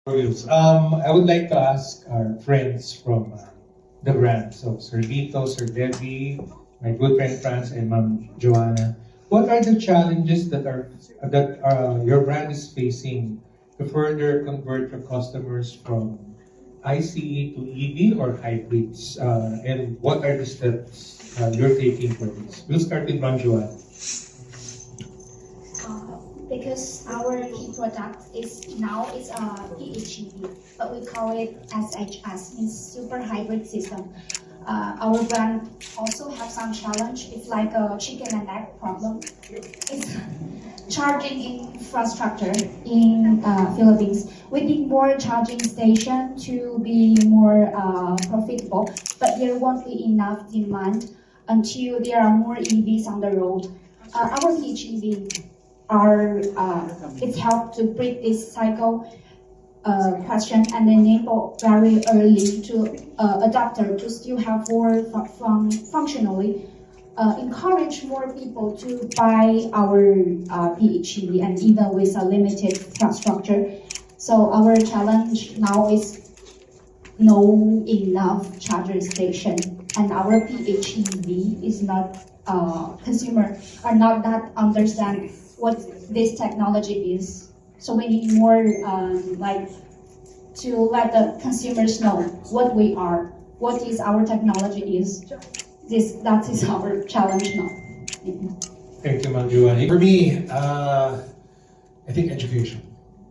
Reviews. I would like to ask our friends from the brand, so Sir Vito, Sir Debbie, my good friend Franz, and Ma'am Joanna. What are the challenges that your brand is facing to further convert your customers from ICE to EV or hybrids? And what are the steps you're taking for this? We'll start with Ma'am Joanna. Because our key product is a PHEV, but we call it SHS, means super hybrid system. Our brand also have some challenge. It's like a chicken and egg problem. It's charging infrastructure in Philippines. We need more charging station to be more profitable, but there won't be enough demand until there are more EVs on the road. Our PHEV it helped to break this cycle question and enable very early to adapter to still have more functionally encourage more people to buy our PHEV and even with a limited infrastructure. So our challenge now is no enough charger station, and our PHEV is not consumer are not that understand what this technology is. So we need more to let the consumers know what we are, what is our technology is. That is our challenge now. Thank you, Ma'am Joanna. For me, I think education.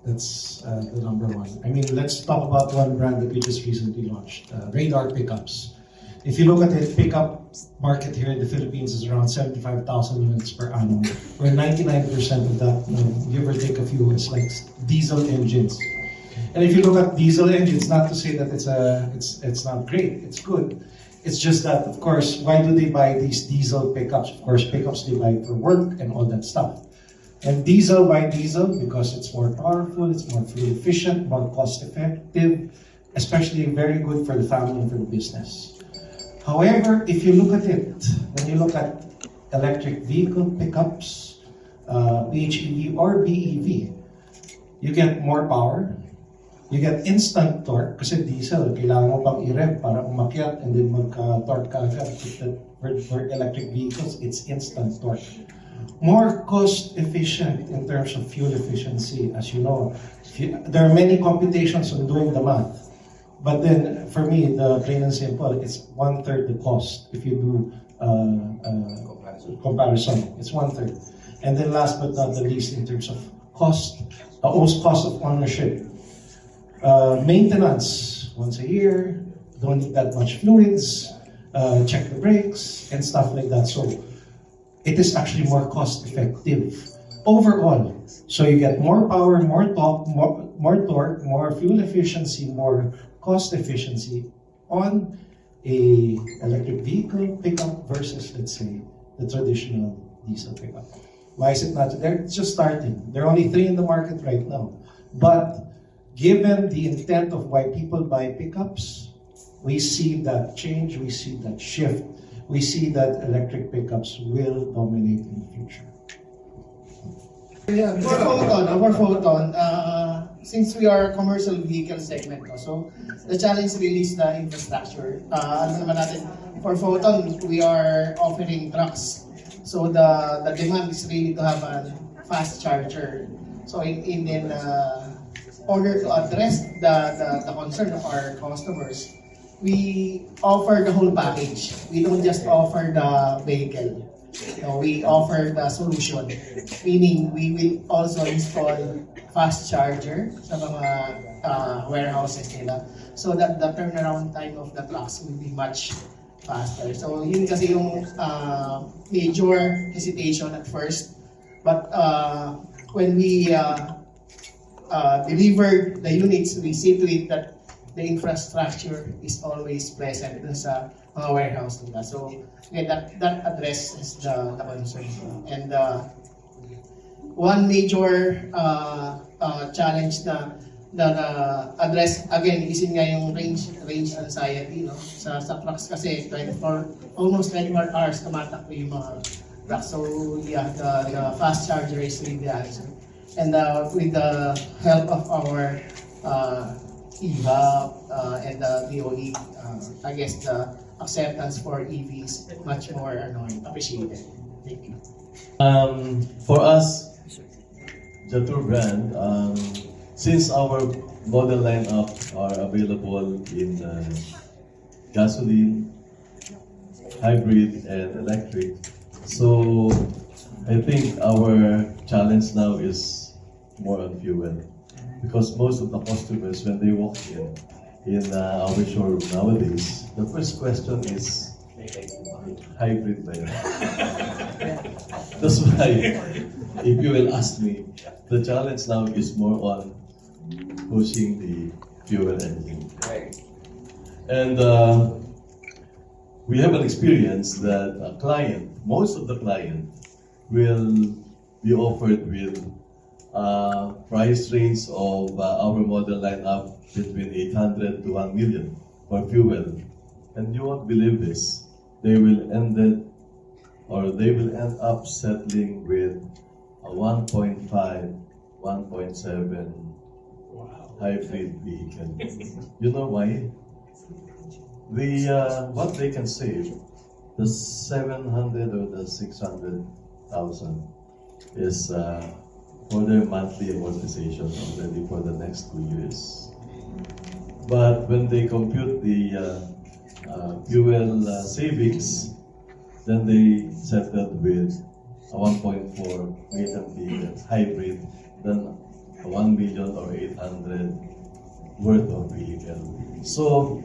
That's the number one. I mean, let's talk about one brand that we just recently launched, Radar Pickups. If you look at the pickup market here in the Philippines is around 75,000 units per annum, where 99% of that, give or take a few, is like diesel engines. And if you look at diesel engines, not to say that it's not great, it's good. It's just that, of course, why do they buy these diesel pickups? Of course, pickups they buy for work and all that stuff. And diesel, why diesel? Because it's more powerful, it's more fuel efficient, more cost effective, especially very good for the family and for the business. However, if you look at it, when you look at electric vehicle pickups, PHEV or BEV, you get more power, you get instant torque, kasi diesel, kailangan mo pang i-rev para umakyat and then magka-torque ka agad. For electric vehicles, it's instant torque. More cost efficient in terms of fuel efficiency, as you know. There are many computations on doing the math. But then, for me, the plain and simple, it's 1/3 the cost if you do comparison. It's 1/3. And then last but not the least, in terms of cost of ownership. Maintenance, once a year, don't need that much fluids, check the brakes, and stuff like that. So, it is actually more cost effective overall. So you get more power, more torque, more fuel efficiency, more cost efficiency on a electric vehicle pickup versus, let's say, the traditional diesel pickup. Why is it not there? It's just starting. There are only 3 in the market right now. But given the intent of why people buy pickups, we see that change, we see that shift, we see that electric pickups will dominate in the future. Yeah, for Photon, since we are a commercial vehicle segment, no, so the challenge really is the infrastructure. Ano naman natin, for Photon, we are offering trucks. So the demand is really to have a fast charger. So in order to address the concern of our customers, we offer the whole package. We don't just offer the vehicle. We offer the solution, meaning we will also install fast charger sa mga warehouses nila so that the turnaround time of the trucks will be much faster. So yun kasi yung major hesitation at first, but when we deliver the units, we see to it that the infrastructure is always present sa mga warehouse nila. So that addresses the concern. And one major challenge na address again is nga yung range anxiety, no? Sa trucks kasi almost 24 hours tumatakbo yung mga trucks. So yeah, the fast charger is really the answer. And with the help of our EVAP, and the DOE, I guess the acceptance for EVs much more appreciated. Thank you. For us, Jatour brand, since our model lineup are available in gasoline, hybrid, and electric, so I think our challenge now is more on fuel. Because most of the customers, when they walk in our showroom nowadays, the first question is, hybrid ba yan? That's why, if you will ask me, the challenge now is more on pushing the fuel engine. And we have an experience that a client, most of the client, will be offered with price range of our model lineup between 800 to 1 million for fuel. And you won't believe this. They will end up settling with a 1.5, 1.7 hybrid vehicle. You know why? What they can save, the 700 or the 600,000 is for their monthly amortization already for the next 2 years. But when they compute the fuel savings, then they settled with a 1.4 million vehicle hybrid, then a 1 million or 800 worth of vehicle. So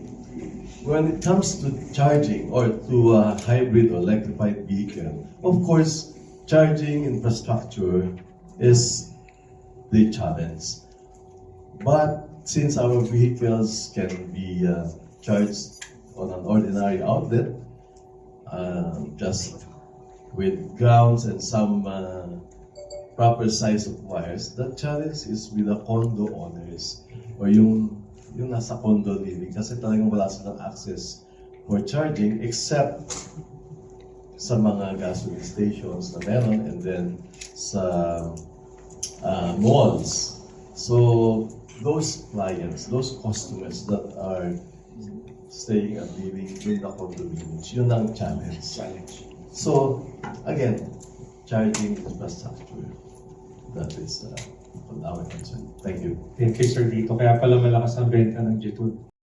when it comes to charging or to a hybrid or electrified vehicle, of course, charging infrastructure is the challenge. But since our vehicles can be charged on an ordinary outlet, just with grounds and some proper size of wires, the challenge is with the condo owners or yung nasa condo living kasi talagang wala silang access for charging except sa mga gasoline stations na meron and then sa malls. So those clients, those customers that are staying and living in the condominiums, yun ang challenge. So again, charging infrastructure, that is on our concern. Thank you. Thank you, Sir Vito. Kaya pala malakas ang benta ng Jetour.